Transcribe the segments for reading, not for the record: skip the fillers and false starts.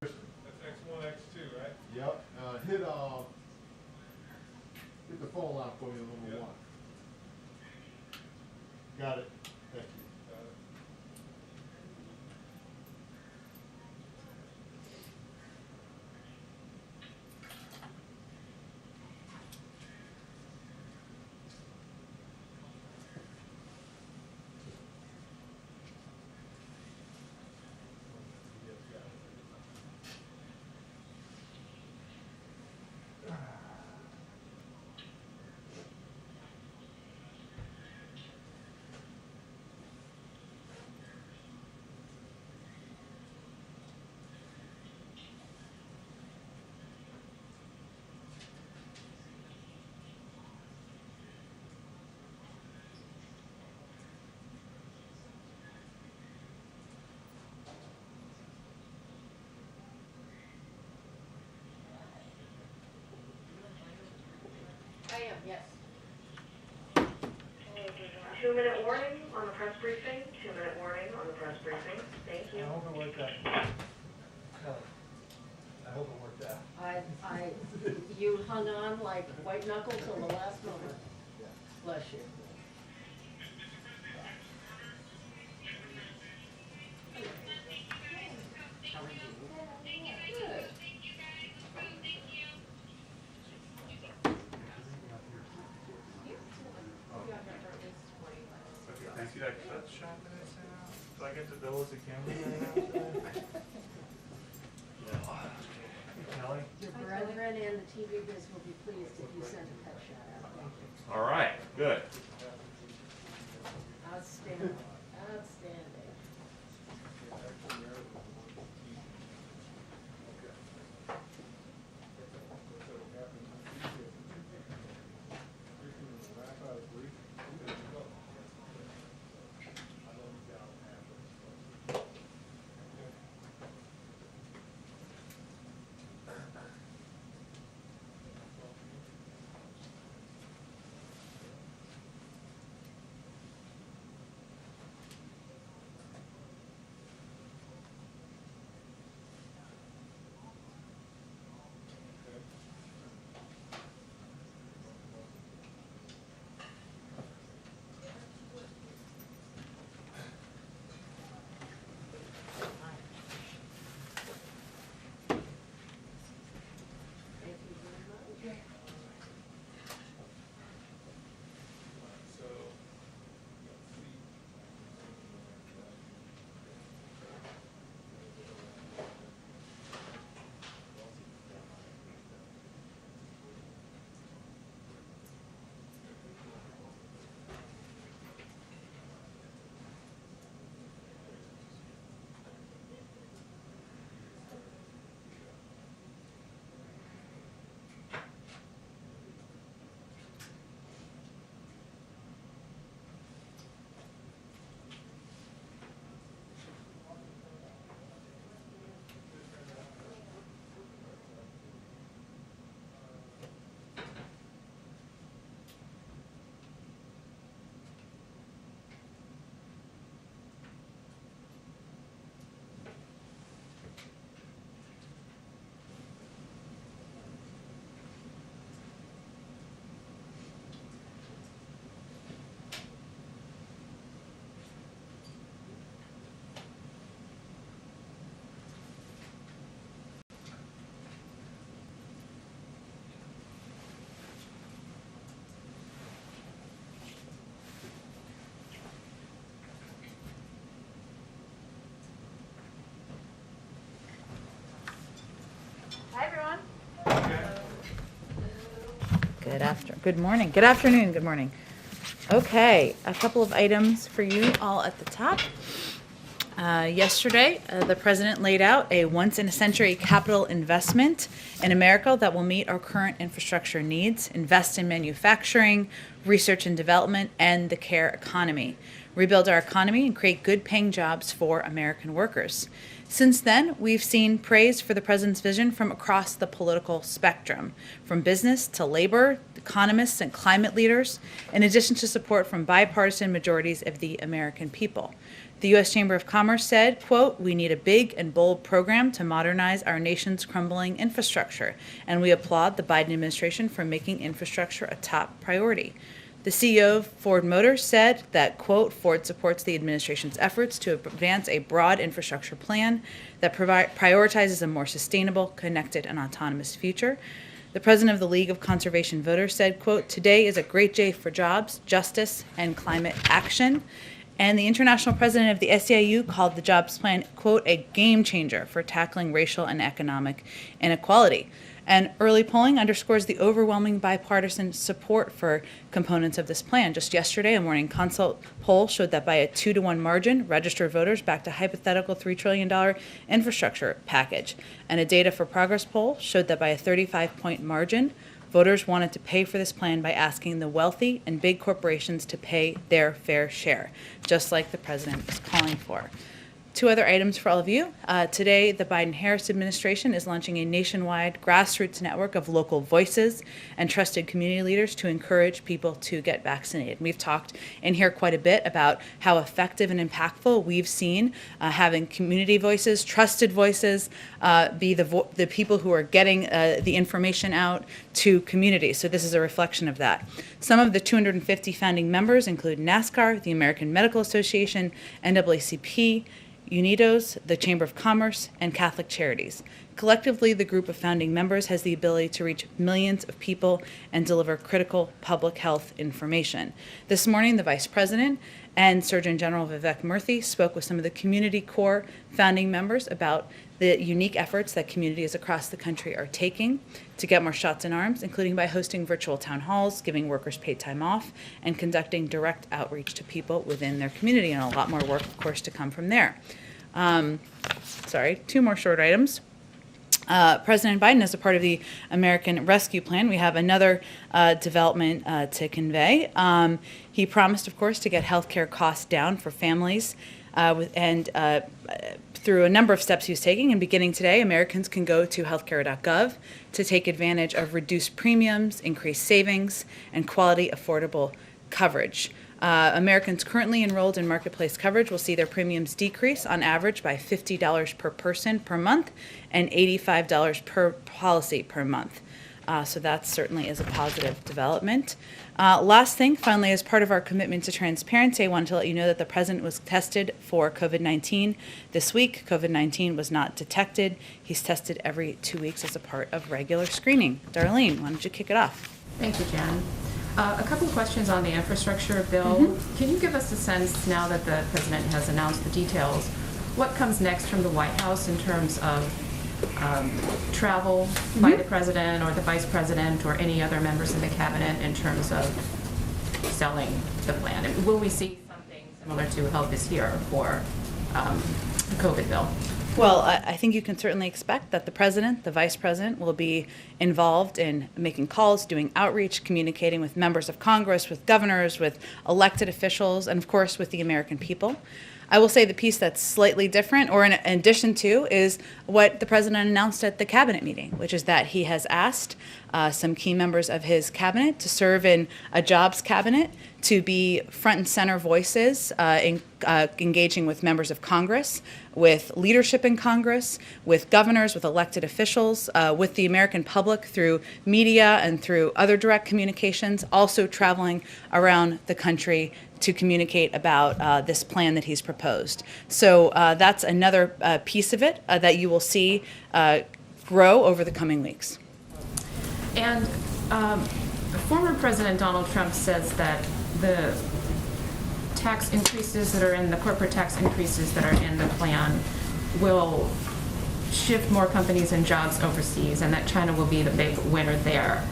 Christian. That's X1, X2, right? Yep. Hit the phone line for me on number Yep. 1. Got it. Thank you. I am, yes. 2-minute warning on the press briefing. 2-minute warning on the press briefing. Thank you. I hope it worked out. Kelly, I hope it worked out. You hung on like white knuckle till the last moment. Bless you. How are you? Good. Okay, can I see that cut shot that I sent out? Do I get the bill as a camera right now? Kelly? Your brethren and the TV biz will be pleased if you send a pet shot out. Thank you. All right, good. Outstanding. Outstanding. Thank you very much. Hi, everyone. Good morning. Good afternoon. Good morning. Okay, a couple of items for you all at the top. Yesterday, the president laid out a once-in-a-century capital investment in America that will meet our current infrastructure needs, invest in manufacturing, research and development, and the care economy, rebuild our economy, and create good-paying jobs for American workers. Since then, we've seen praise for the president's vision from across the political spectrum, from business to labor, economists, and climate leaders, in addition to support from bipartisan majorities of the American people. The U.S. Chamber of Commerce said, quote, "We need a big and bold program to modernize our nation's crumbling infrastructure, and we applaud the Biden administration for making infrastructure a top priority." The CEO of Ford Motors said that, quote, "Ford supports the administration's efforts to advance a broad infrastructure plan that prioritizes a more sustainable, connected, and autonomous future." The president of the League of Conservation Voters said, quote, "Today is a great day for jobs, justice, and climate action." And the international president of the SEIU called the jobs plan, quote, "a game changer for tackling racial and economic inequality." And early polling underscores the overwhelming bipartisan support for components of this plan. Just yesterday, a Morning Consult poll showed that by a 2-to-1 margin, registered voters backed a hypothetical $3 trillion infrastructure package. And a Data for Progress poll showed that by a 35-point margin, voters wanted to pay for this plan by asking the wealthy and big corporations to pay their fair share, just like the president is calling for. 2 other items for all of you. Today, the Biden-Harris administration is launching a nationwide grassroots network of local voices and trusted community leaders to encourage people to get vaccinated. We've talked in here quite a bit about how effective and impactful we've seen having community voices, trusted voices, be the people who are getting the information out to communities. So this is a reflection of that. Some of the 250 founding members include NASCAR, the American Medical Association, NAACP, UNIDOS, the Chamber of Commerce, and Catholic Charities. Collectively, the group of founding members has the ability to reach millions of people and deliver critical public health information. This morning, the Vice President and Surgeon General Vivek Murthy spoke with some of the community core founding members about the unique efforts that communities across the country are taking to get more shots in arms, including by hosting virtual town halls, giving workers paid time off, and conducting direct outreach to people within their community, and a lot more work, of course, to come from there. 2 more short items. President Biden, as a part of the American Rescue Plan, we have another development to convey. He promised, of course, to get health care costs down for families through a number of steps he's taking. And beginning today, Americans can go to healthcare.gov to take advantage of reduced premiums, increased savings, and quality, affordable coverage. Americans currently enrolled in Marketplace coverage will see their premiums decrease on average by $50 per person per month and $85 per policy per month. So that certainly is a positive development. Last thing, finally, as part of our commitment to transparency, I wanted to let you know that the president was tested for COVID-19 this week. COVID-19 was not detected. He's tested every 2 weeks as a part of regular screening. Darlene, why don't you kick it off? Thank you, Jen. A couple of questions on the infrastructure bill. Can you give us a sense, now that the president has announced the details, what comes next from the White House in terms of travel by the president or the vice president or any other members in the cabinet in terms of selling the plan? And will we see something similar to Help Is Here for the COVID bill? Well, I think you can certainly expect that the president, the vice president, will be involved in making calls, doing outreach, communicating with members of Congress, with governors, with elected officials, and of course with the American people. I will say the piece that's slightly different, or in addition to, is what the president announced at the cabinet meeting, which is that he has asked some key members of his cabinet to serve in a jobs cabinet, to be front and center voices engaging with members of Congress, with leadership in Congress, with governors, with elected officials, with the American public through media and through other direct communications, also traveling around the country to communicate about this plan that he's proposed. So that's another piece of it that you will see grow over the coming weeks. And former President Donald Trump says that the tax increases that are in the corporate tax increases that are in the plan will shift more companies and jobs overseas, and that China will be the big winner there.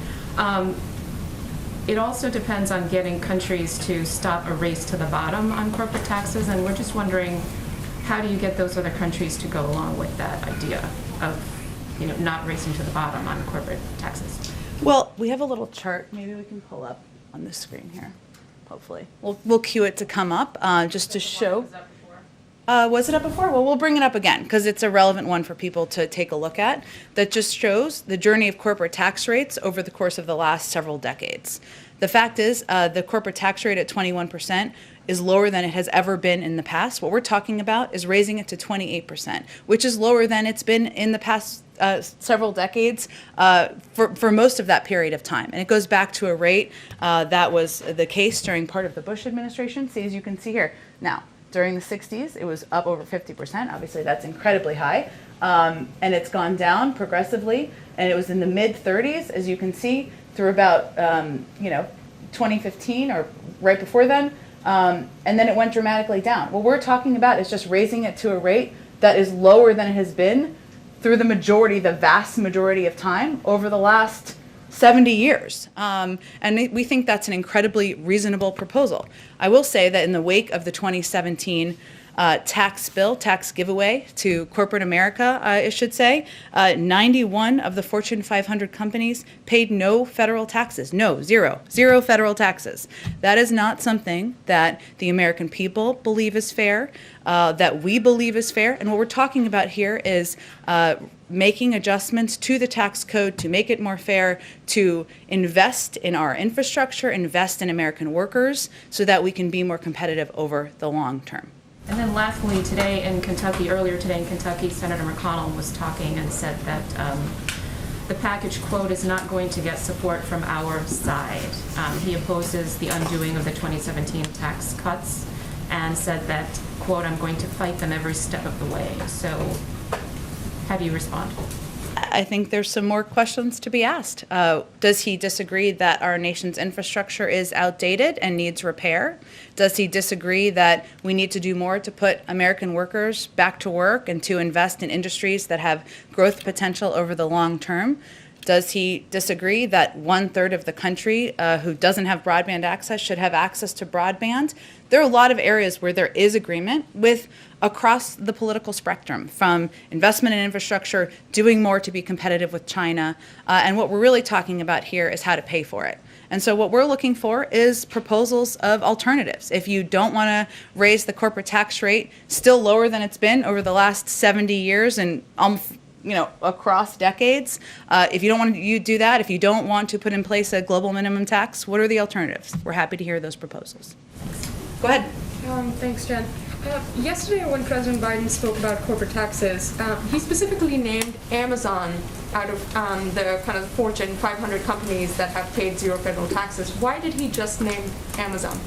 It also depends on getting countries to stop a race to the bottom on corporate taxes, and we're just wondering, how do you get those other countries to go along with that idea of, not racing to the bottom on corporate taxes? Well, we have a little chart. Maybe we can pull up on the screen here. Hopefully, we'll cue it to come up just to show. Was it up before? Well, we'll bring it up again because it's a relevant one for people to take a look at. That just shows the journey of corporate tax rates over the course of the last several decades. The fact is, the corporate tax rate at 21% is lower than it has ever been in the past. What we're talking about is raising it to 28%, which is lower than it's been in the past several decades for most of that period of time. And it goes back to a rate that was the case during part of the Bush administration. See, as you can see here. Now, during the 60s, it was up over 50%. Obviously, that's incredibly high. And it's gone down progressively. And it was in the mid-30s, as you can see, through about 2015 or right before then. And then it went dramatically down. What we're talking about is just raising it to a rate that is lower than it has been through the vast majority of time over the last 70 years. And we think that's an incredibly reasonable proposal. I will say that in the wake of the 2017 tax giveaway to corporate America, I should say, 91 of the Fortune 500 companies paid no federal taxes. No, zero federal taxes. That is not something that the American people believe is fair, that we believe is fair. And what we're talking about here is making adjustments to the tax code to make it more fair, to invest in our infrastructure, invest in American workers, so that we can be more competitive over the long term. And then lastly, earlier today in Kentucky, Senator McConnell was talking and said that the package, quote, is not going to get support from our side. He opposes the undoing of the 2017 tax cuts and said that, quote, I'm going to fight them every step of the way. So how do you respond? I think there's some more questions to be asked. Does he disagree that our nation's infrastructure is outdated and needs repair? Does he disagree that we need to do more to put American workers back to work and to invest in industries that have growth potential over the long term? Does he disagree that 1/3 of the country who doesn't have broadband access should have access to broadband? There are a lot of areas where there is agreement with across the political spectrum, from investment in infrastructure, doing more to be competitive with China, and what we're really talking about here is how to pay for it. And so what we're looking for is proposals of alternatives. If you don't want to raise the corporate tax rate still lower than it's been over the last 70 years and across decades, if you don't want to do that, if you don't want to put in place a global minimum tax, what are the alternatives? We're happy to hear those proposals. Go ahead. Thanks, Jen. Yesterday, when President Biden spoke about corporate taxes, he specifically named Amazon out of the kind of Fortune 500 companies that have paid zero federal taxes. Why did he just name Amazon?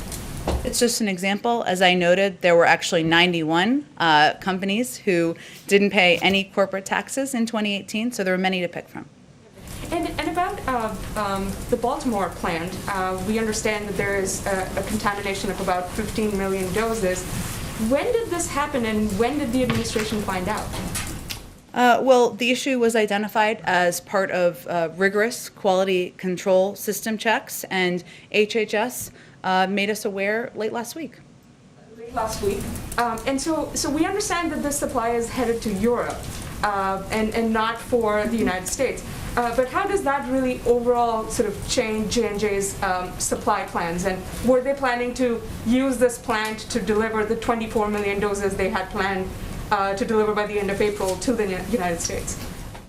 It's just an example. As I noted, there were actually 91 companies who didn't pay any corporate taxes in 2018, so there were many to pick from. And about the Baltimore plant, we understand that there is a contamination of about 15 million doses. When did this happen, and when did the administration find out? Well, the issue was identified as part of rigorous quality control system checks, and HHS made us aware late last week. And so we understand that this supply is headed to Europe and not for the United States. But how does that really overall sort of change J&J's supply plans? And were they planning to use this plant to deliver the 24 million doses they had planned to deliver by the end of April to the United States?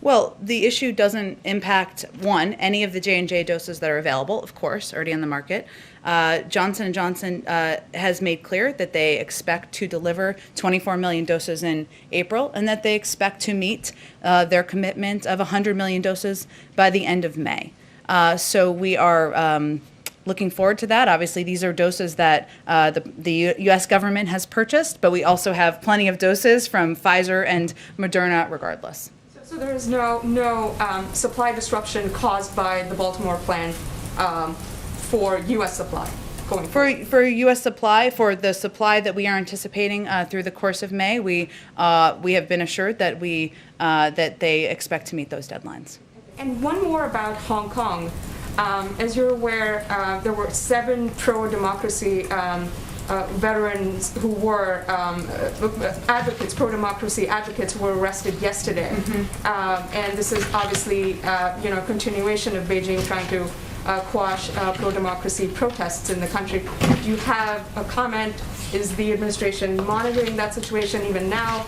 Well, the issue doesn't impact, one, any of the J&J doses that are available, of course, already on the market. Johnson & Johnson has made clear that they expect to deliver 24 million doses in April, and that they expect to meet their commitment of 100 million doses by the end of May. So we are looking forward to that. Obviously, these are doses that the U.S. government has purchased, but we also have plenty of doses from Pfizer and Moderna regardless. So there is no supply disruption caused by the Baltimore plant for U.S. supply going forward? For U.S. supply, for the supply that we are anticipating through the course of May, we have been assured that that they expect to meet those deadlines. And one more about Hong Kong. As you're aware, there were 7 pro-democracy veterans who were advocates, pro-democracy advocates, who were arrested yesterday. And this is obviously, a continuation of Beijing trying to quash pro-democracy protests in the country. Do you have a comment Is the administration monitoring that situation even now?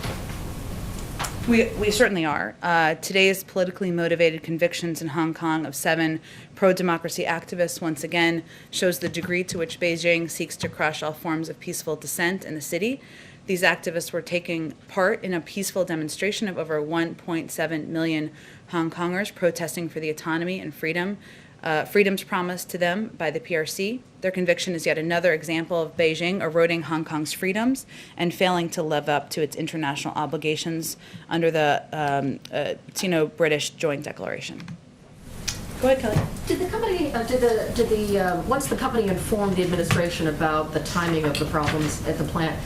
We certainly are. Today's politically motivated convictions in Hong Kong of 7 pro-democracy activists once again shows the degree to which Beijing seeks to crush all forms of peaceful dissent in the city. These activists were taking part in a peaceful demonstration of over 1.7 million Hong Kongers protesting for the autonomy and freedoms promised to them by the PRC. Their conviction is yet another example of Beijing eroding Hong Kong's freedoms and failing to live up to its international obligations under the Sino-British Joint Declaration. Go ahead, Kelly. Did the company, once the company informed the administration about the timing of the problems at the plant,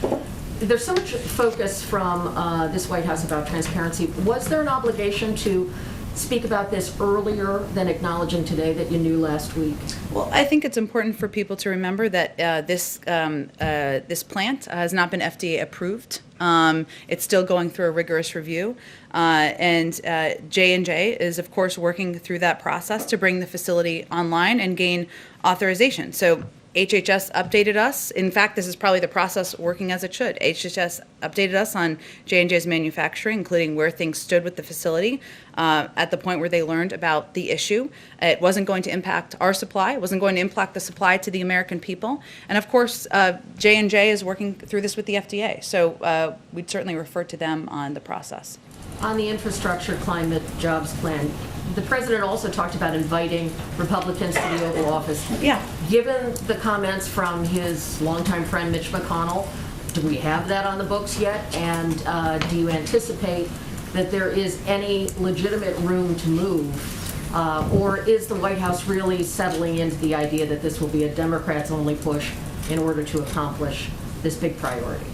there's so much focus from this White House about transparency. Was there an obligation to speak about this earlier than acknowledging today that you knew last week? Well, I think it's important for people to remember that this plant has not been FDA approved. It's still going through a rigorous review, and J&J is, of course, working through that process to bring the facility online and gain authorization. So HHS updated us. In fact, this is probably the process working as it should. HHS updated us on J&J's manufacturing, including where things stood with the facility at the point where they learned about the issue. It wasn't going to impact our supply. It wasn't going to impact the supply to the American people. And of course, J&J is working through this with the FDA. So we'd certainly refer to them on the process. On the infrastructure, climate, jobs plan, the president also talked about inviting Republicans to the Oval Office. Yeah. Given the comments from his longtime friend Mitch McConnell, do we have that on the books yet? And do you anticipate that there is any legitimate room to move? Or is the White House really settling into the idea that this will be a Democrats-only push in order to accomplish this big priority?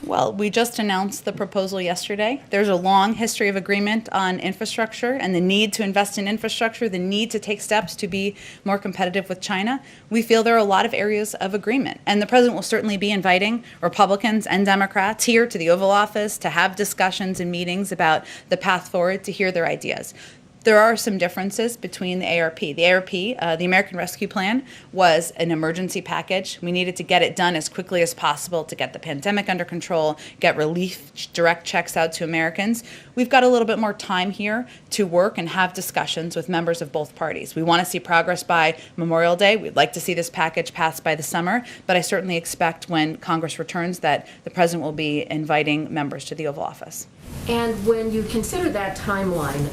Well, we just announced the proposal yesterday. There's a long history of agreement on infrastructure and the need to invest in infrastructure, the need to take steps to be more competitive with China. We feel there are a lot of areas of agreement. And the president will certainly be inviting Republicans and Democrats here to the Oval Office to have discussions and meetings about the path forward, to hear their ideas. There are some differences between the ARP. The ARP, the American Rescue Plan, was an emergency package. We needed to get it done as quickly as possible to get the pandemic under control, get relief direct checks out to Americans. We've got a little bit more time here to work and have discussions with members of both parties. We want to see progress by Memorial Day. We'd like to see this package passed by the summer, but I certainly expect when Congress returns that the president will be inviting members to the Oval Office. And when you consider that timeline,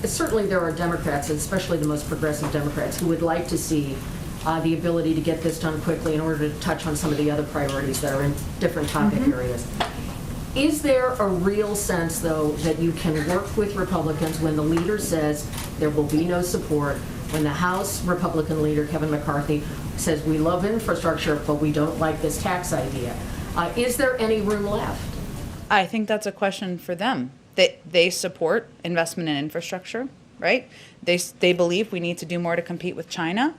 certainly there are Democrats, and especially the most progressive Democrats, who would like to see the ability to get this done quickly in order to touch on some of the other priorities that are in different topic areas. Is there a real sense, though, that you can work with Republicans when the leader says there will be no support, when the House Republican leader, Kevin McCarthy, says we love infrastructure, but we don't like this tax idea? Is there any room left? I think that's a question for them. They support investment in infrastructure, right? They believe we need to do more to compete with China.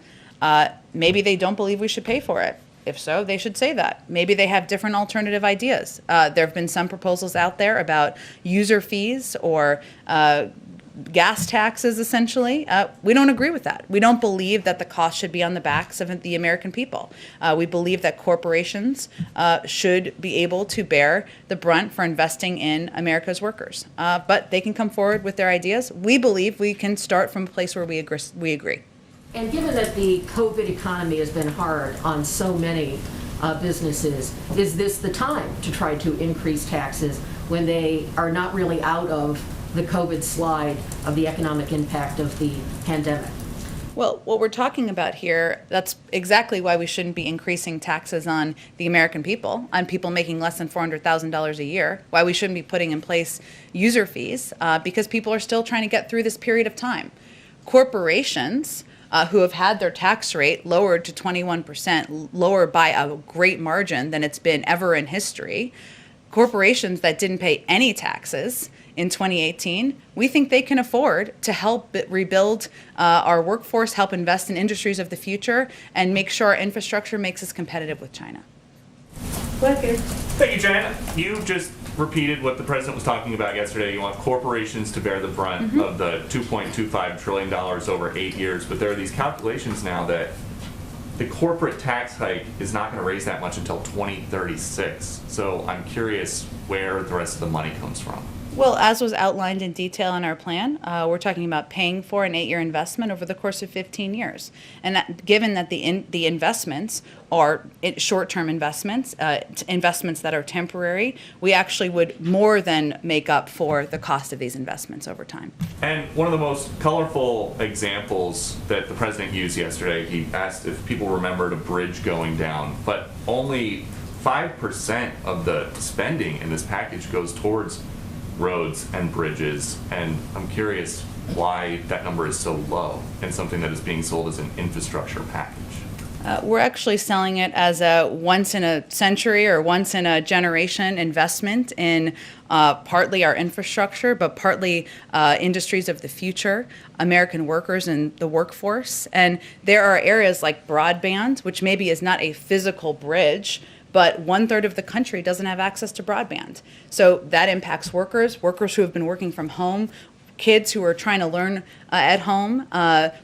Maybe they don't believe we should pay for it. If so, they should say that. Maybe they have different alternative ideas. There have been some proposals out there about user fees or gas taxes, essentially. We don't agree with that. We don't believe that the cost should be on the backs of the American people. We believe that corporations should be able to bear the brunt for investing in America's workers. But they can come forward with their ideas. We believe we can start from a place where we agree. And given that the COVID economy has been hard on so many businesses, is this the time to try to increase taxes when they are not really out of the COVID slide of the economic impact of the pandemic? Well, what we're talking about here, that's exactly why we shouldn't be increasing taxes on the American people, on people making less than $400,000 a year, why we shouldn't be putting in place user fees, because people are still trying to get through this period of time. Corporations who have had their tax rate lowered to 21%, lower by a great margin than it's been ever in history, corporations that didn't pay any taxes in 2018, we think they can afford to help rebuild our workforce, help invest in industries of the future, and make sure our infrastructure makes us competitive with China. Go ahead, Peter. Thank you, Jen. You just repeated what the president was talking about yesterday. You want corporations to bear the brunt of the $2.25 trillion over 8 years. But there are these calculations now that the corporate tax hike is not going to raise that much until 2036. So I'm curious where the rest of the money comes from. Well, as was outlined in detail in our plan, we're talking about paying for an 8-year investment over the course of 15 years. And given that the investments are short-term investments, investments that are temporary, we actually would more than make up for the cost of these investments over time. And one of the most colorful examples that the president used yesterday, he asked if people remembered a bridge going down, but only 5% of the spending in this package goes towards roads and bridges, and I'm curious why that number is so low and something that is being sold as an infrastructure package. We're actually selling it as a once-in-a-century or once-in-a-generation investment in partly our infrastructure, but partly industries of the future, American workers and the workforce. And there are areas like broadband, which maybe is not a physical bridge, but 1/3 of the country doesn't have access to broadband. So that impacts workers who have been working from home, kids who are trying to learn at home,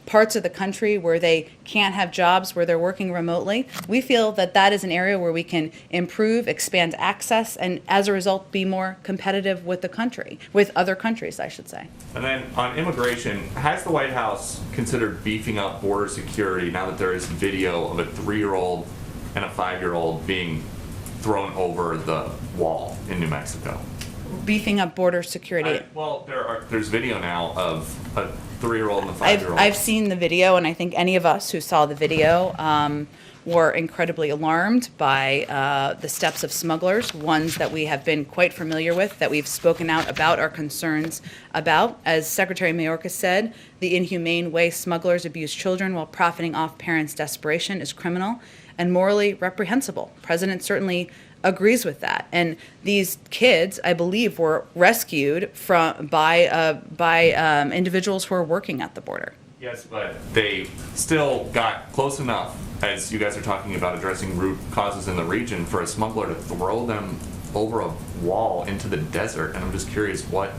parts of the country where they can't have jobs, where they're working remotely. We feel that that is an area where we can improve, expand access, and as a result, be more competitive with the country, with other countries, I should say. And then on immigration, has the White House considered beefing up border security now that there is video of a 3-year-old and a 5-year-old being thrown over the wall in New Mexico? Beefing up border security. There's video now of a 3-year-old and a 5-year-old. I've seen the video, and I think any of us who saw the video were incredibly alarmed by the steps of smugglers, ones that we have been quite familiar with, that we've spoken out about our concerns about. As Secretary Mayorkas said, the inhumane way smugglers abuse children while profiting off parents' desperation is criminal and morally reprehensible. The president certainly agrees with that. And these kids, I believe, were rescued by individuals who are working at the border. Yes, but they still got close enough, as you guys are talking about addressing root causes in the region, for a smuggler to throw them over a wall into the desert. And I'm just curious what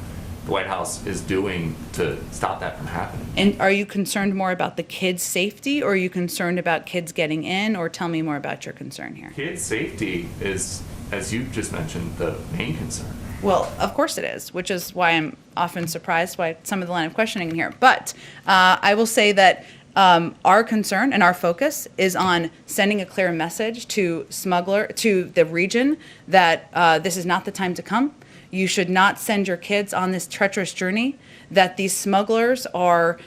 the White House is doing to stop that from happening. And are you concerned more about the kids' safety, or are you concerned about kids getting in, or tell me more about your concern here? Kids' safety is, as you just mentioned, the main concern. Well, of course it is, which is why I'm often surprised by some of the line of questioning in here. But I will say that our concern and our focus is on sending a clear message to the region that this is not the time to come. You should not send your kids on this treacherous journey, that these smugglers are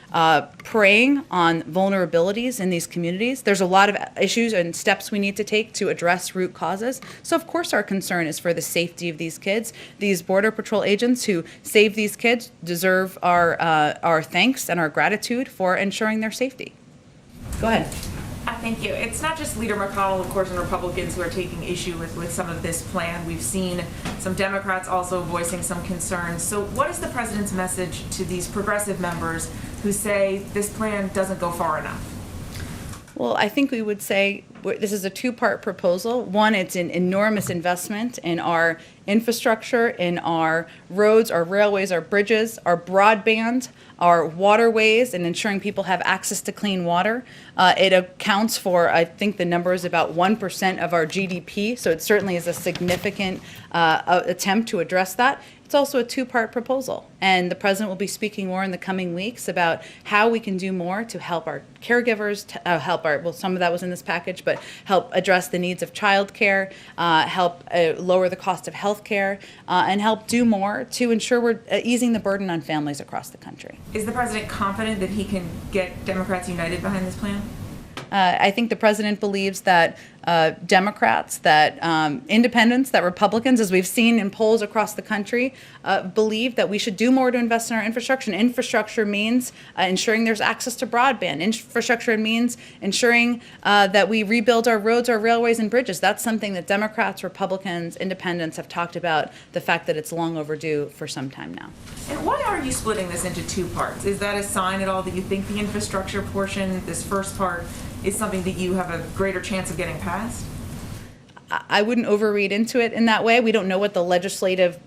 preying on vulnerabilities in these communities. There's a lot of issues and steps we need to take to address root causes. So of course our concern is for the safety of these kids. These Border Patrol agents who save these kids deserve our thanks and our gratitude for ensuring their safety. Go ahead. Thank you. It's not just Leader McConnell, of course, and Republicans who are taking issue with some of this plan. We've seen some Democrats also voicing some concerns. So what is the president's message to these progressive members who say this plan doesn't go far enough? Well, I think we would say this is a two-part proposal. One, it's an enormous investment in our infrastructure, in our roads, our railways, our bridges, our broadband, our waterways, and ensuring people have access to clean water. It accounts for, I think the number is about 1% of our GDP, so it certainly is a significant attempt to address that. It's also a two-part proposal, and the president will be speaking more in the coming weeks about how we can do more to help our caregivers, some of that was in this package, but help address the needs of childcare, help lower the cost of health care, and help do more to ensure we're easing the burden on families across the country. Is the president confident that he can get Democrats united behind this plan? I think the president believes that Democrats, that independents, that Republicans, as we've seen in polls across the country, believe that we should do more to invest in our infrastructure. And infrastructure means ensuring there's access to broadband. Infrastructure means ensuring that we rebuild our roads, our railways, and bridges. That's something that Democrats, Republicans, independents have talked about, the fact that it's long overdue for some time now. And why are you splitting this into two parts? Is that a sign at all that you think the infrastructure portion, this first part, is something that you have a greater chance of getting passed? I wouldn't overread into it in that way. We don't know what the legislative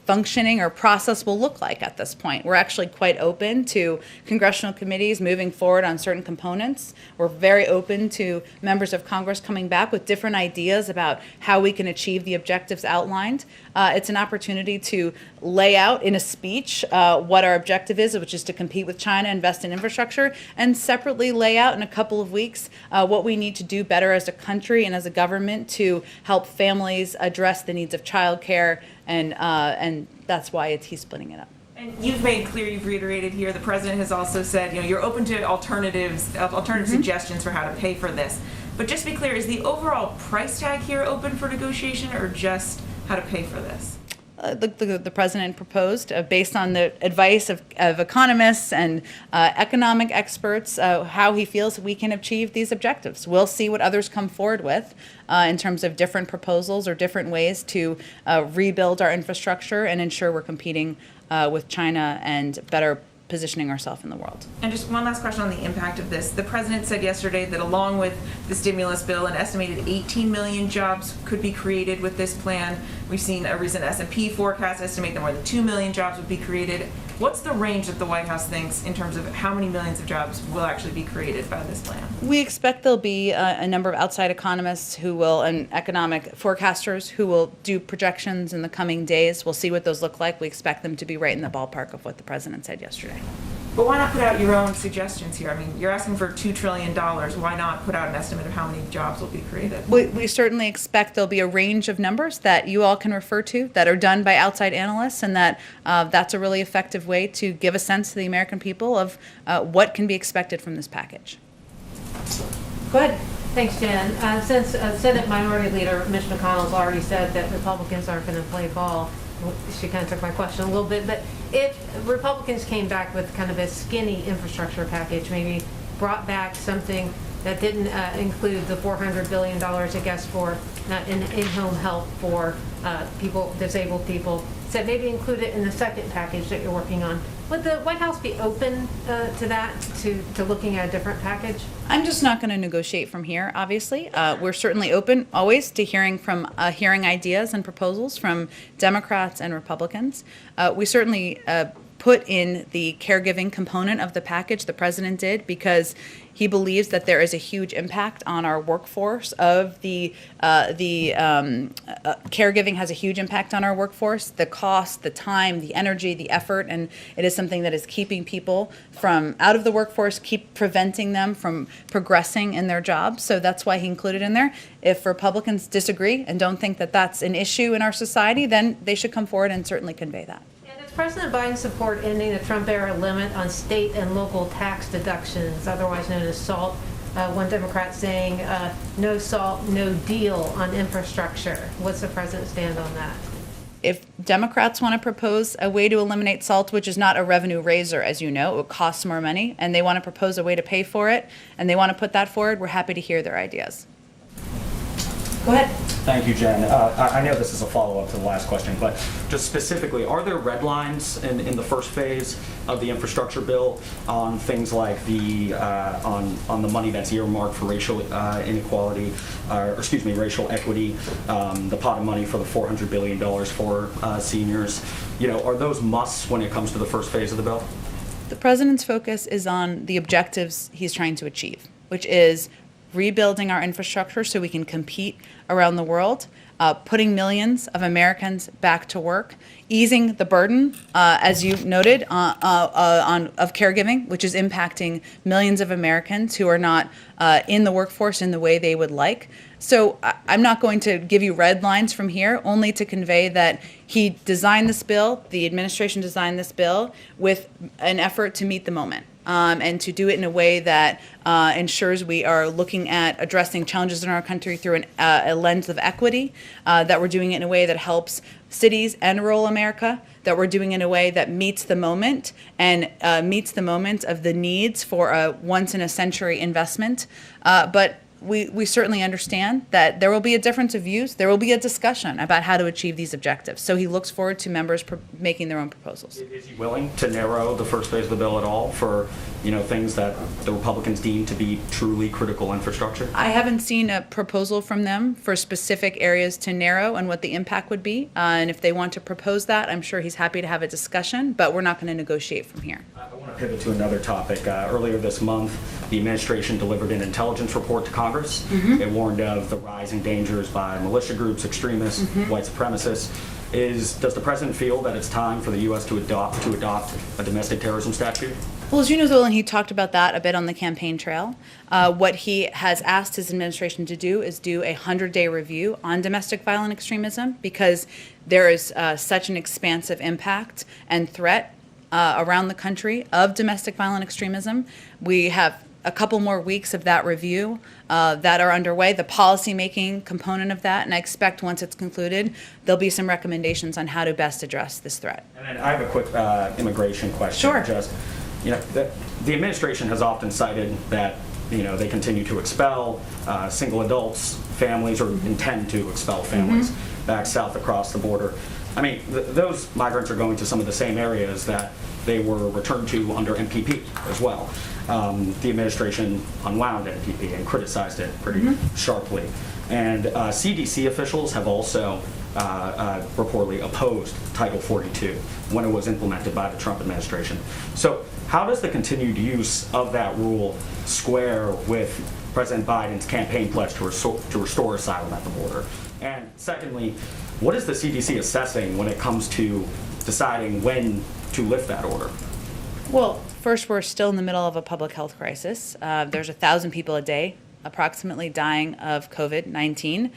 functioning or process will look like at this point. We're actually quite open to congressional committees moving forward on certain components. We're very open to members of Congress coming back with different ideas about how we can achieve the objectives outlined. It's an opportunity to lay out in a speech what our objective is, which is to compete with China, invest in infrastructure, and separately lay out in a couple of weeks what we need to do better as a country and as a government to help families address the needs of childcare, and that's why he's splitting it up. And you've made clear, you've reiterated here, the president has also said, you're open to alternative suggestions for how to pay for this. But just to be clear, is the overall price tag here open for negotiation, or just how to pay for this? The president proposed, based on the advice of economists and economic experts, how he feels we can achieve these objectives. We'll see what others come forward with in terms of different proposals or different ways to rebuild our infrastructure and ensure we're competing with China and better positioning ourselves in the world. And just one last question on the impact of this. The president said yesterday that along with the stimulus bill, an estimated 18 million jobs could be created with this plan. We've seen a recent S&P forecast estimate that more than 2 million jobs would be created. What's the range that the White House thinks in terms of how many millions of jobs will actually be created by this plan? We expect there'll be a number of outside economists who will, and economic forecasters who will do projections in the coming days. We'll see what those look like. We expect them to be right in the ballpark of what the president said yesterday. But why not put out your own suggestions here? I mean, you're asking for $2 trillion. Why not put out an estimate of how many jobs will be created? We certainly expect there'll be a range of numbers that you all can refer to that are done by outside analysts, and that that's a really effective way to give a sense to the American people of what can be expected from this package. Go ahead. Thanks, Jen. Since Senate Minority Leader Mitch McConnell's already said that Republicans aren't going to play ball, she kind of took my question a little bit, but if Republicans came back with kind of a skinny infrastructure package, maybe brought back something that didn't include the $400 billion, I guess, for in-home help for disabled people, said maybe include it in the second package that you're working on, would the White House be open to that, to looking at a different package? I'm just not going to negotiate from here, obviously. We're certainly open always to hearing ideas and proposals from Democrats and Republicans. We certainly put in the caregiving component of the package, the president did, because he believes that there is a huge impact on our workforce of caregiving has a huge impact on our workforce, the cost, the time, the energy, the effort, and it is something that is keeping people from out of the workforce, keep preventing them from progressing in their jobs. So that's why he included it in there. If Republicans disagree and don't think that that's an issue in our society, then they should come forward and certainly convey that. Does President Biden support ending the Trump-era limit on state and local tax deductions, otherwise known as SALT? One Democrat saying no SALT, no deal on infrastructure. What's the president's stand on that? If Democrats want to propose a way to eliminate SALT, which is not a revenue raiser, as you know, it costs more money, and they want to propose a way to pay for it, and they want to put that forward, we're happy to hear their ideas. Go ahead. Thank you, Jen. I know this is a follow-up to the last question, but just specifically, are there red lines in the first phase of the infrastructure bill on things like the on the money that's earmarked for racial inequality, racial equity, the pot of money for the $400 billion for seniors? Are those musts when it comes to the first phase of the bill? The president's focus is on the objectives he's trying to achieve, which is rebuilding our infrastructure so we can compete around the world, putting millions of Americans back to work, easing the burden, as you noted, of caregiving, which is impacting millions of Americans who are not in the workforce in the way they would like. So I'm not going to give you red lines from here, only to convey that he designed this bill, the administration designed this bill with an effort to meet the moment. And to do it in a way that ensures we are looking at addressing challenges in our country through a lens of equity, that we're doing it in a way that helps cities and rural America, that we're doing it in a way that meets the moment and meets the moment of the needs for a once-in-a-century investment. But we certainly understand that there will be a difference of views. There will be a discussion about how to achieve these objectives. So he looks forward to members making their own proposals. Is he willing to narrow the first phase of the bill at all for, things that the Republicans deem to be truly critical infrastructure? I haven't seen a proposal from them for specific areas to narrow and what the impact would be. And if they want to propose that, I'm sure he's happy to have a discussion, but we're not going to negotiate from here. I want to pivot to another topic. Earlier this month, the administration delivered an intelligence report to Congress. It warned of the rising dangers by militia groups, extremists, white supremacists. Does the president feel that it's time for the U.S. to adopt a domestic terrorism statute? Well, as you know, Zolan, he talked about that a bit on the campaign trail. What he has asked his administration to do is do a 100-day review on domestic violent extremism, because there is such an expansive impact and threat around the country of domestic violent extremism. We have a couple more weeks of that review that are underway, the policy-making component of that, and I expect once it's concluded, there'll be some recommendations on how to best address this threat. And then I have a quick immigration question. Sure. The administration has often cited that, they continue to expel single adults, families, or intend to expel families back south across the border. I mean, those migrants are going to some of the same areas that they were returned to under MPP as well. The administration unwound MPP and criticized it pretty sharply. And CDC officials have also reportedly opposed Title 42 when it was implemented by the Trump administration. So how does the continued use of that rule square with President Biden's campaign pledge to restore asylum at the border? And secondly, what is the CDC assessing when it comes to deciding when to lift that order? Well, first, we're still in the middle of a public health crisis. There's 1,000 people a day approximately dying of COVID-19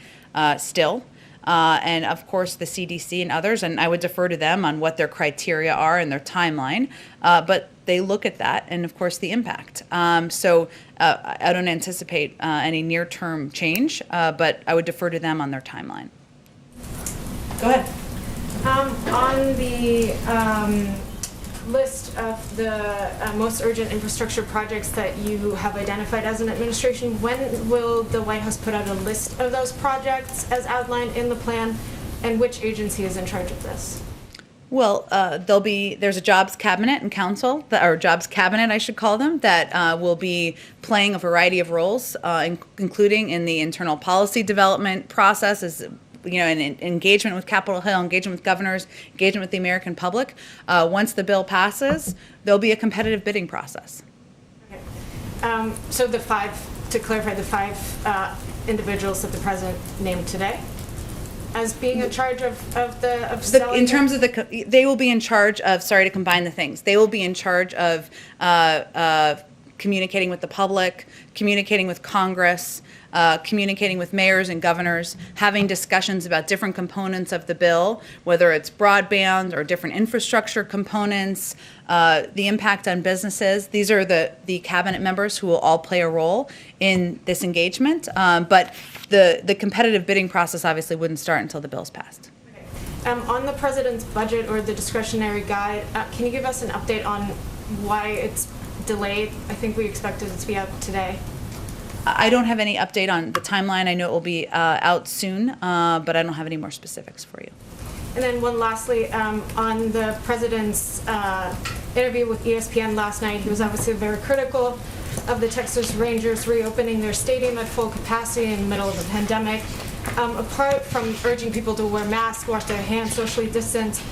still. And of course, the CDC and others, and I would defer to them on what their criteria are and their timeline, but they look at that and, of course, the impact. So I don't anticipate any near-term change, but I would defer to them on their timeline. Go ahead. On the list of the most urgent infrastructure projects that you have identified as an administration, when will the White House put out a list of those projects as outlined in the plan, and which agency is in charge of this? Well, there's a jobs cabinet and council, or jobs cabinet, I should call them, that will be playing a variety of roles, including in the internal policy development process, and engagement with Capitol Hill, engagement with governors, engagement with the American public. Once the bill passes, there'll be a competitive bidding process. Okay. So to clarify, the five individuals that the president named today as being in charge of selling? In terms of they will be in charge of, sorry to combine the things, they will be in charge of communicating with the public, communicating with Congress, communicating with mayors and governors, having discussions about different components of the bill, whether it's broadband or different infrastructure components, the impact on businesses. These are the cabinet members who will all play a role in this engagement. But the competitive bidding process obviously wouldn't start until the bill's passed. Okay. On the president's budget or the discretionary guide, can you give us an update on why it's delayed? I think we expected it to be out today. I don't have any update on the timeline. I know it will be out soon, but I don't have any more specifics for you. And then one lastly, on the president's interview with ESPN last night, he was obviously very critical of the Texas Rangers reopening their stadium at full capacity in the middle of the pandemic. Apart from urging people to wear masks, wash their hands, socially distance,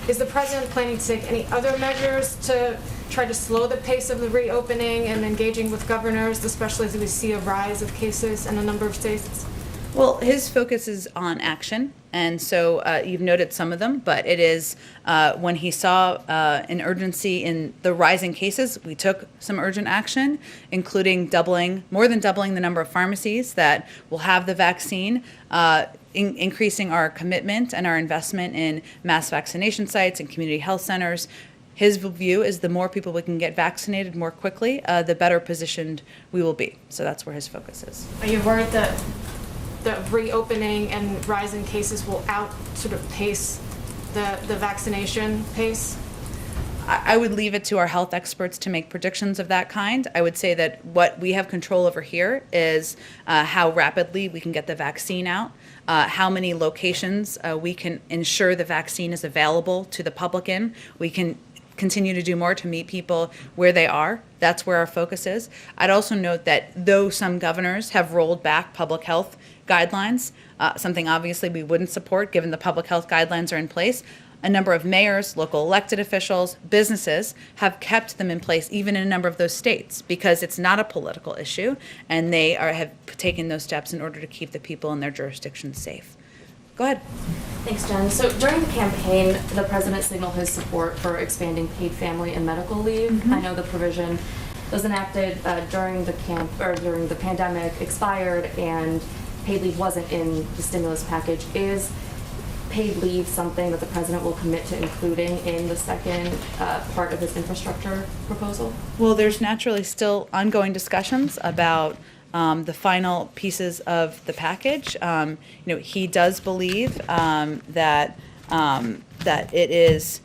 is the president planning to take any other measures to try to slow the pace of the reopening and engaging with governors, especially as we see a rise of cases in a number of states? Well, his focus is on action, and so you've noted some of them, but it is when he saw an urgency in the rising cases, we took some urgent action, including more than doubling the number of pharmacies that will have the vaccine, increasing our commitment and our investment in mass vaccination sites and community health centers. His view is the more people we can get vaccinated more quickly, the better positioned we will be. So that's where his focus is. Are you worried that the reopening and rise in cases will pace the vaccination pace? I would leave it to our health experts to make predictions of that kind. I would say that what we have control over here is how rapidly we can get the vaccine out, how many locations we can ensure the vaccine is available to the public in. We can continue to do more to meet people where they are. That's where our focus is. I'd also note that though some governors have rolled back public health guidelines, something obviously we wouldn't support given the public health guidelines are in place, a number of mayors, local elected officials, businesses have kept them in place even in a number of those states because it's not a political issue and they have taken those steps in order to keep the people in their jurisdictions safe. Go ahead. Thanks, Jen. So during the campaign, the president signaled his support for expanding paid family and medical leave. Mm-hmm. I know the provision was enacted during the pandemic, expired, and paid leave wasn't in the stimulus package. Is paid leave something that the president will commit to including in the second part of his infrastructure proposal? Well, there's naturally still ongoing discussions about the final pieces of the package. He does believe that it is.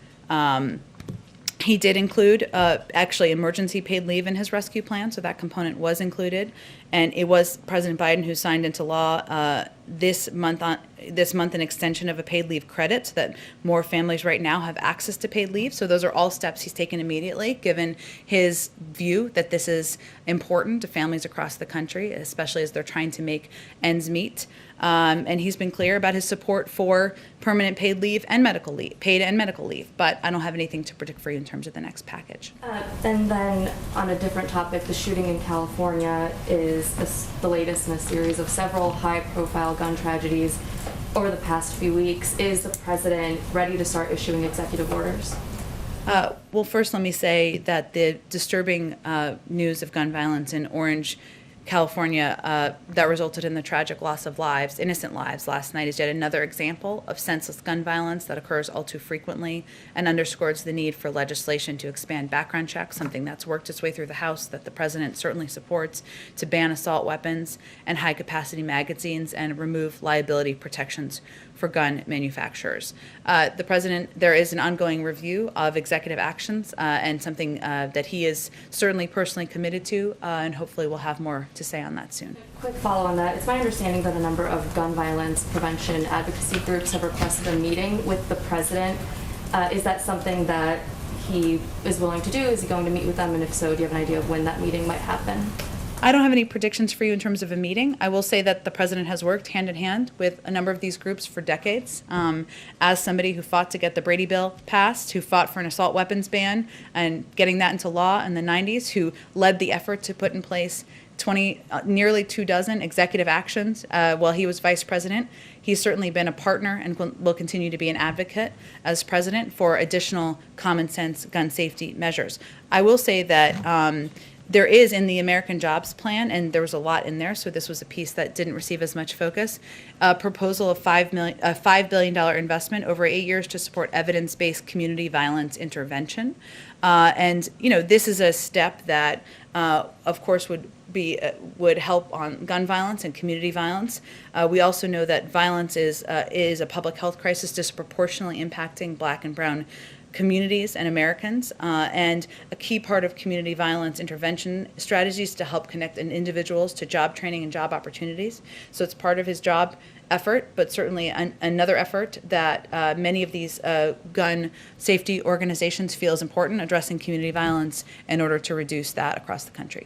He did include actually emergency paid leave in his rescue plan, so that component was included, and it was President Biden who signed into law this month an extension of a paid leave credit so that more families right now have access to paid leave. So those are all steps he's taken immediately, given his view that this is important to families across the country, especially as they're trying to make ends meet. And he's been clear about his support for permanent paid leave and medical leave, paid and medical leave. But I don't have anything to predict for you in terms of the next package. And then on a different topic, the shooting in California is the latest in a series of several high-profile gun tragedies over the past few weeks. Is the president ready to start issuing executive orders? Well, first let me say that the disturbing news of gun violence in Orange, California, that resulted in the tragic loss of lives, innocent lives last night, is yet another example of senseless gun violence that occurs all too frequently and underscores the need for legislation to expand background checks, something that's worked its way through the House that the president certainly supports, to ban assault weapons and high-capacity magazines and remove liability protections for gun manufacturers. The president, there is an ongoing review of executive actions and something that he is certainly personally committed to, and hopefully we'll have more to say on that soon. Quick follow on that. It's my understanding that a number of gun violence prevention advocacy groups have requested a meeting with the president. Is that something that he is willing to do? Is he going to meet with them? And if so, do you have an idea of when that meeting might happen? I don't have any predictions for you in terms of a meeting. I will say that the president has worked hand in hand with a number of these groups for decades. As somebody who fought to get the Brady Bill passed, who fought for an assault weapons ban and getting that into law in the 90s, who led the effort to put in place nearly 24 executive actions while he was vice president. He's certainly been a partner and will continue to be an advocate as president for additional common sense gun safety measures. I will say that there is in the American Jobs Plan, and there was a lot in there, so this was a piece that didn't receive as much focus, a proposal of $5 billion investment over 8 years to support evidence-based community violence intervention. And this is a step that, of course, would help on gun violence and community violence. We also know that violence is a public health crisis disproportionately impacting Black and brown communities and Americans, and a key part of community violence intervention strategies to help connect individuals to job training and job opportunities. So it's part of his job effort, but certainly another effort that many of these gun safety organizations feel is important, addressing community violence in order to reduce that across the country.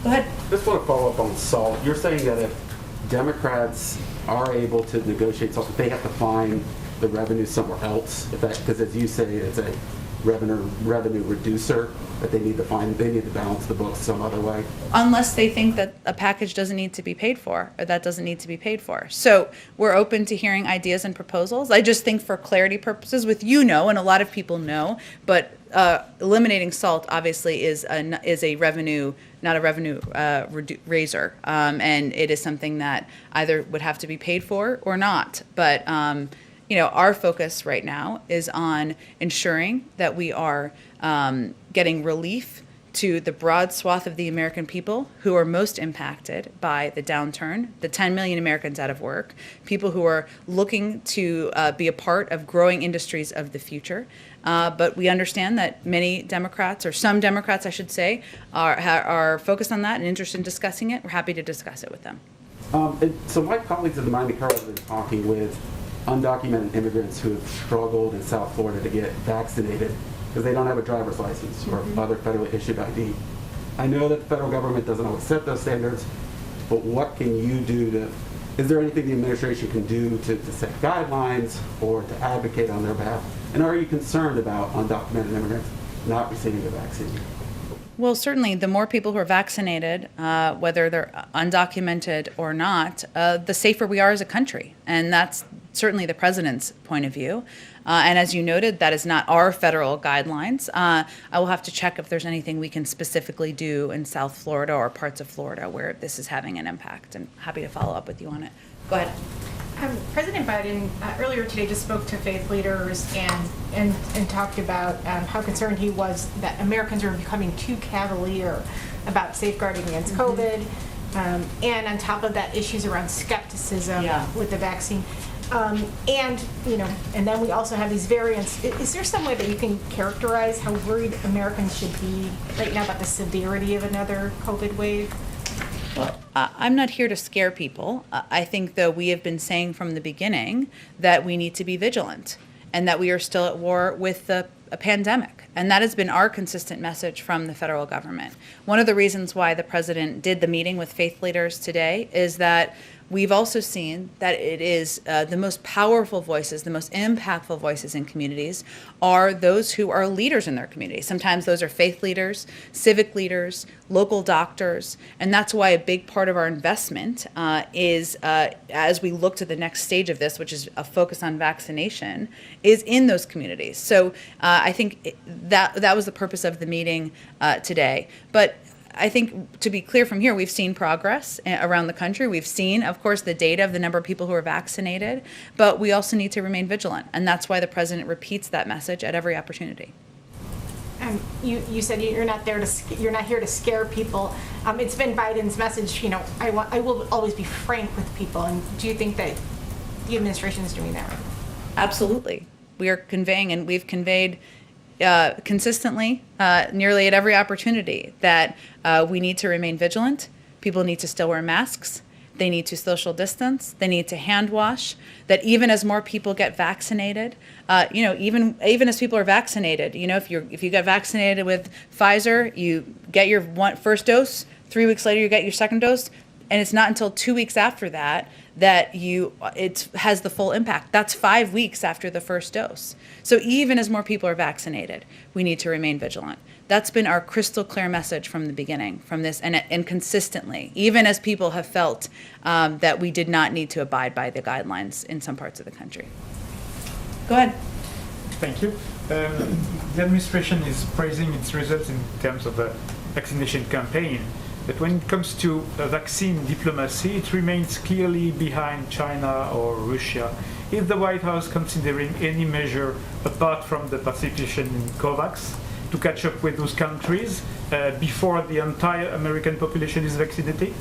Go ahead. Just want to follow up on SALT. You're saying that if Democrats are able to negotiate SALT, they have to find the revenue somewhere else, because as you say, it's a revenue reducer that they need to balance the books some other way. Unless they think that a package doesn't need to be paid for, or that doesn't need to be paid for. So we're open to hearing ideas and proposals. I just think for clarity purposes, and a lot of people know, but eliminating SALT obviously is a revenue, not a revenue raiser, and it is something that either would have to be paid for or not. But our focus right now is on ensuring that we are getting relief to the broad swath of the American people who are most impacted by the downturn, the 10 million Americans out of work, people who are looking to be a part of growing industries of the future. But we understand that many Democrats, or some Democrats, I should say, are focused on that and interested in discussing it. We're happy to discuss it with them. So my colleagues at the Miami Herald have been talking with undocumented immigrants who have struggled in South Florida to get vaccinated because they don't have a driver's license or other federally issued ID. I know that the federal government doesn't always set those standards, but what can you do is there anything the administration can do to set guidelines or to advocate on their behalf? And are you concerned about undocumented immigrants not receiving a vaccine? Well, certainly, the more people who are vaccinated, whether they're undocumented or not, the safer we are as a country. And that's certainly the president's point of view. And as you noted, that is not our federal guidelines. I will have to check if there's anything we can specifically do in South Florida or parts of Florida where this is having an impact. And happy to follow up with you on it. Go ahead. President Biden earlier today just spoke to faith leaders and talked about how concerned he was that Americans are becoming too cavalier about safeguarding against COVID, and on top of that, issues around skepticism with the vaccine. And then we also have these variants. Is there some way that you can characterize how worried Americans should be right now about the severity of another COVID wave? Well, I'm not here to scare people. I think, though, we have been saying from the beginning that we need to be vigilant and that we are still at war with a pandemic. And that has been our consistent message from the federal government. One of the reasons why the president did the meeting with faith leaders today is that we've also seen that it is the most powerful voices, the most impactful voices in communities are those who are leaders in their community. Sometimes those are faith leaders, civic leaders, local doctors, and that's why a big part of our investment is, as we look to the next stage of this, which is a focus on vaccination, is in those communities. So I think that was the purpose of the meeting today. But I think, to be clear from here, we've seen progress around the country. We've seen, of course, the data of the number of people who are vaccinated, but we also need to remain vigilant, and that's why the president repeats that message at every opportunity. You said you're not here to scare people. It's been Biden's message. I will always be frank with people. And do you think that the administration is doing that right? Absolutely, we are conveying, and we've conveyed consistently, nearly at every opportunity, that we need to remain vigilant. People need to still wear masks. They need to social distance. They need to hand wash. That even as more people get vaccinated, even as people are vaccinated, if you get vaccinated with Pfizer, you get your first dose. 3 weeks later, you get your second dose, and it's not until 2 weeks after that it has the full impact. That's 5 weeks after the first dose. So even as more people are vaccinated, we need to remain vigilant. That's been our crystal clear message from the beginning, from this, and consistently, even as people have felt that we did not need to abide by the guidelines in some parts of the country. Go ahead. Thank you. The administration is praising its results in terms of a vaccination campaign. But when it comes to vaccine diplomacy, it remains clearly behind China or Russia. Is the White House considering any measure apart from the participation in COVAX to catch up with those countries before the entire American population is vaccinated?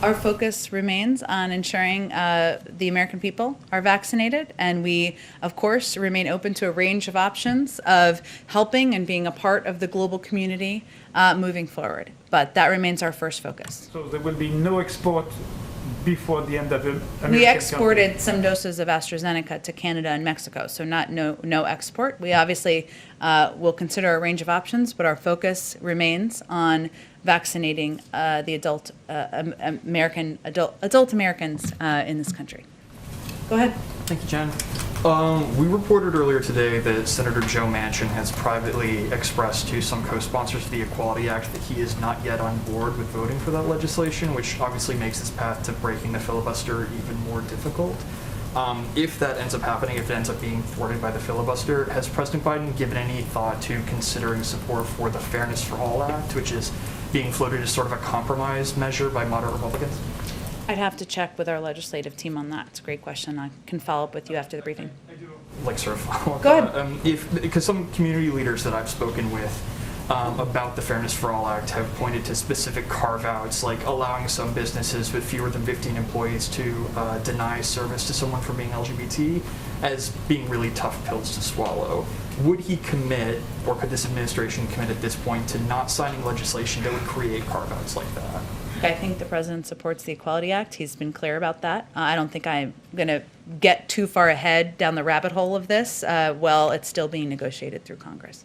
Our focus remains on ensuring the American people are vaccinated, and we, of course, remain open to a range of options of helping and being a part of the global community moving forward. But that remains our first focus. So there will be no export before the end of the American We exported campaign. some doses of AstraZeneca to Canada and Mexico, so no export. We obviously will consider a range of options, but our focus remains on vaccinating the adult Americans in this country. Go ahead. Thank you, Jen. We reported earlier today that Senator Joe Manchin has privately expressed to some co-sponsors of the Equality Act that he is not yet on board with voting for that legislation, which obviously makes his path to breaking the filibuster even more difficult. If that ends up happening, if it ends up being thwarted by the filibuster, has President Biden given any thought to considering support for the Fairness for All Act, which is being floated as sort of a compromise measure by moderate Republicans? I'd have to check with our legislative team on that. It's a great question. I can follow up with you after the briefing. I do like sort of follow up. Go ahead. Because some community leaders that I've spoken with about the Fairness for All Act have pointed to specific carve-outs, like allowing some businesses with fewer than 15 employees to deny service to someone for being LGBT as being really tough pills to swallow. Would he commit, or could this administration commit at this point, to not signing legislation that would create carve-outs like that? I think the president supports the Equality Act. He's been clear about that. I don't think I'm going to get too far ahead down the rabbit hole of this while it's still being negotiated through Congress.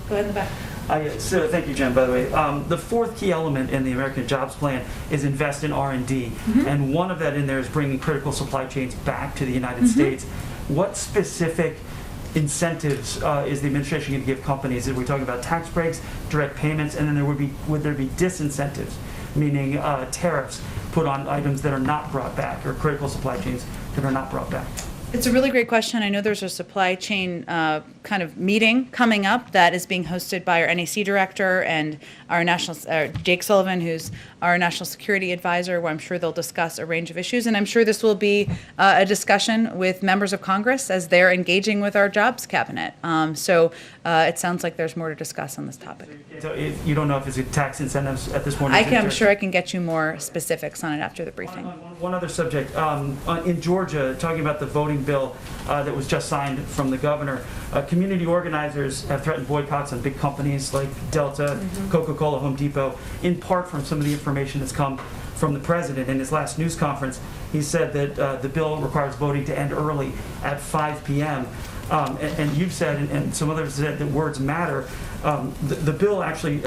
Go ahead in the back. So thank you, Jen, by the way. The fourth key element in the American Jobs Plan is invest in R&D. And one of that in there is bringing critical supply chains back to the United States. What specific incentives is the administration going to give companies? Are we talking about tax breaks, direct payments, and then would there be disincentives, meaning tariffs put on items that are not brought back, or critical supply chains that are not brought back? It's a really great question. I know there's a supply chain kind of meeting coming up that is being hosted by our NAC director and our Jake Sullivan, who's our national security advisor, where I'm sure they'll discuss a range of issues. And I'm sure this will be a discussion with members of Congress as they're engaging with our jobs cabinet. So it sounds like there's more to discuss on this topic. So you don't know if it's tax incentives at this point? I'm sure I can get you more specifics on it after the briefing. One other subject. In Georgia, talking about the voting bill that was just signed from the governor, community organizers have threatened boycotts on big companies like Delta, Coca-Cola, Home Depot, in part from some of the information that's come from the president. In his last news conference, he said that the bill requires voting to end early at 5 p.m. And you've said, and some others said, that words matter. The bill actually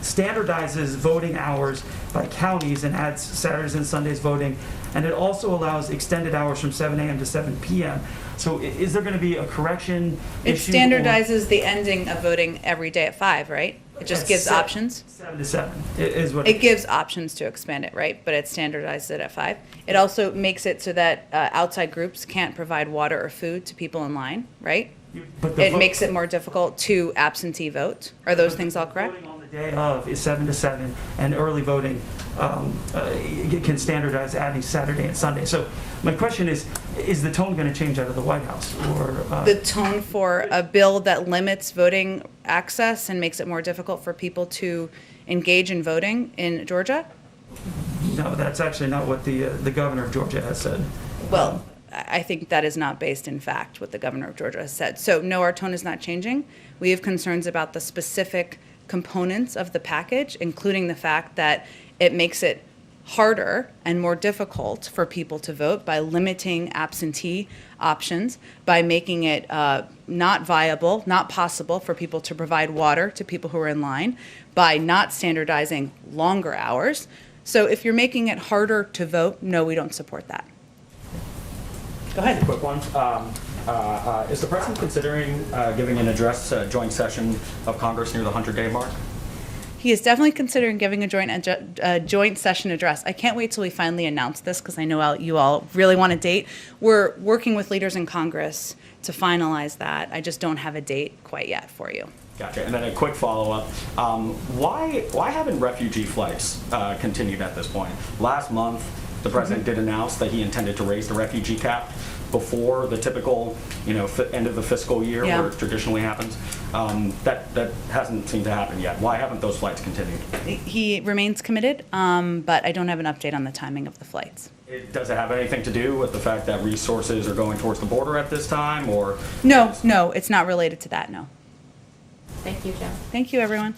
standardizes voting hours by counties and adds Saturdays and Sundays voting, and it also allows extended hours from 7 a.m. to 7 p.m. So is there going to be a correction issue? It standardizes the ending of voting every day at 5, right? It just gives options? 7 to 7 is what it gives options to expand it, right? But it standardizes it at 5. It also makes it so that outside groups can't provide water or food to people in line, right? It makes it more difficult to absentee vote. Are those things all correct? Voting on the day of is 7 to 7, and early voting can standardize adding Saturday and Sunday. So my question is the tone going to change out of the White House? Or the tone for a bill that limits voting access and makes it more difficult for people to engage in voting in Georgia? No, that's actually not what the governor of Georgia has said. Well, I think that is not based in fact what the governor of Georgia has said. So no, our tone is not changing. We have concerns about the specific components of the package, including the fact that it makes it harder and more difficult for people to vote by limiting absentee options, by making it not viable, not possible for people to provide water to people who are in line, by not standardizing longer hours. So if you're making it harder to vote, no, we don't support that. Go ahead. Quick one. Is the president considering giving an address, a joint session of Congress near the 100-day mark? He is definitely considering giving a joint session address. I can't wait till we finally announce this because I know you all really want a date. We're working with leaders in Congress to finalize that. I just don't have a date quite yet for you. Gotcha. And then a quick follow-up. Why haven't refugee flights continued at this point? Last month, the president did announce that he intended to raise the refugee cap before the typical, end of the fiscal year where it traditionally happens. That hasn't seemed to happen yet. Why haven't those flights continued? He remains committed, but I don't have an update on the timing of the flights. Does it have anything to do with the fact that resources are going towards the border at this time, or? No, it's not related to that, no. Thank you, Joe. Thank you, everyone.